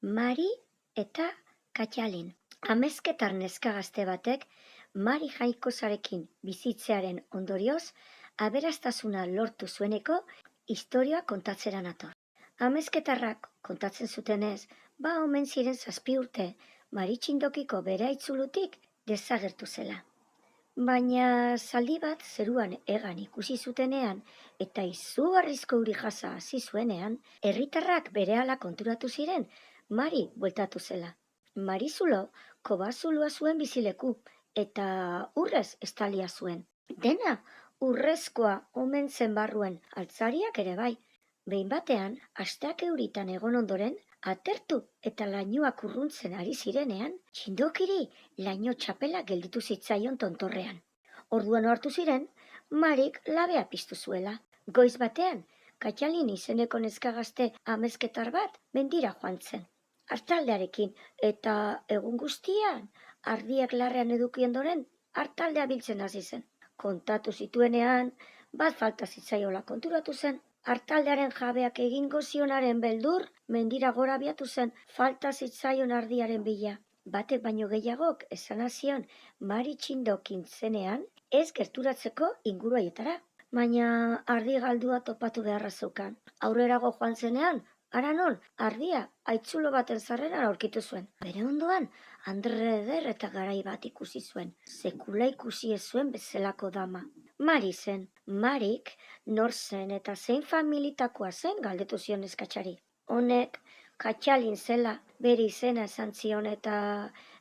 Mari eta Katalin. Amezketar neska gazte batek Mari jainkosarekin bizitzearen ondorioz aberastasuna lortu zueneko istorioa kontatzera nator. Amezketarrak kontatzen zutenez, omen ziren 7 urte Mari txindokiko bere aitzulutik desagertu zela. Baina zaldi bat zeruan hegan ikusi zutenean eta izugarrizko euri jasa hasi zuenean, herritarrak berehala konturatu ziren Mari bueltatu zela. Mari zulo kobazulua zuen bizileku eta urrez estalia zuen. Dena urrezkoa omen zen barruen, altzariak ere bai. Behin batean, asteak euritan egon ondoren, atertu eta lainoak urruntzen ari zirenean, txindokiri laino txapela gelditu zitzaion tontorrean. Orduan hartu ziren, Marik labea piztu zuela. Goiz batean, Katalin izeneko neska gazte amezketar bat mendira joan zen. Artaldearekin eta egun guztian, ardiak larrean eduki ondoren, artaldea biltzen hasi zen. Kontatu zituenean, bat falta zitzaiola konturatu zen. Artaldearen jabeak egingo zionaren beldur, mendira gora abiatu zen, falta zitzaion ardiaren bila. Batek baino gehiagok esan zion Mari txindokin zenean, ez gerturatzeko inguruaietara. Baina ardi galdua topatu beharra zeukan. Aurrerago joan zenean, hara non, ardia aitzulo baten sarreran aurkitu zuen. Bere ondoan, andre eder eta garai bat ikusi zuen. Sekula ikusi ez zuen bezalako dama. Mari zen. Marik nor zen eta zein familitakoa zen galdetu zion neskatxari. Honek Katalin zela, bere izena esan zion eta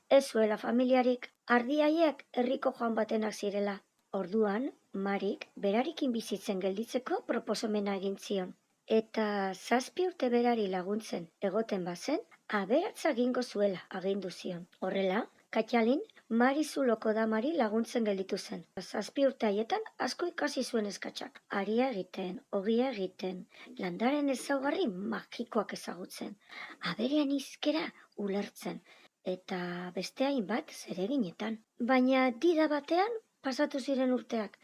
ez zuela familiarik. Ardi haiek herriko joan batenak zirela. Orduan, Marik berarekin bizitzen gelditzeko proposamena egin zion. Eta 7 urte berari laguntzen egoten bazen, aberatsa egingo zuela agindu zion. Horrela, Katalin Mari zuloko damari laguntzen gelditu zen. 7 urte haietan asko ikasi zuen eskatxak. Aria egiten, ogia egiten, landaren ezaugarri magikoak ezagutzen, aberean hizkera ulertzen, eta beste hainbat zereginetan. Baina dida batean pasatu ziren urteak,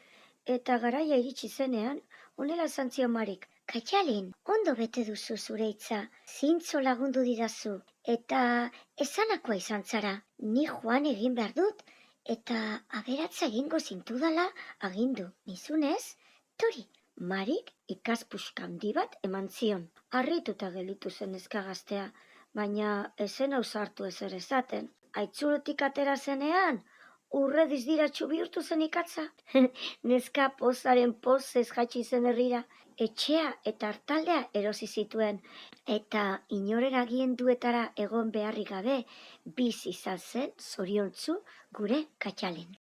eta garaia iritsi zenean, honela esan zion Marik. Katalin, ondo bete duzu zure hitza, zintzo lagundu didazu, eta esanakoa izan zara. Ni joan egin behar dut, eta aberatza egingo zintudala agindu. Nizunez, tori. Marik ikaspuska handi bat eman zion. Harrituta gelditu zen neska gaztea, baina ezen ausartu ezer esaten. Aitzulotik atera zenean, urre dizdiratxu bihurtu zen ikatza. Neska pozaren pozez jaitsi zen herrira. Etxea eta artaldea erosi zituen, eta inoren agienduetara egon beharrik gabe, bizi izan zen zoriontsu gure Katalin.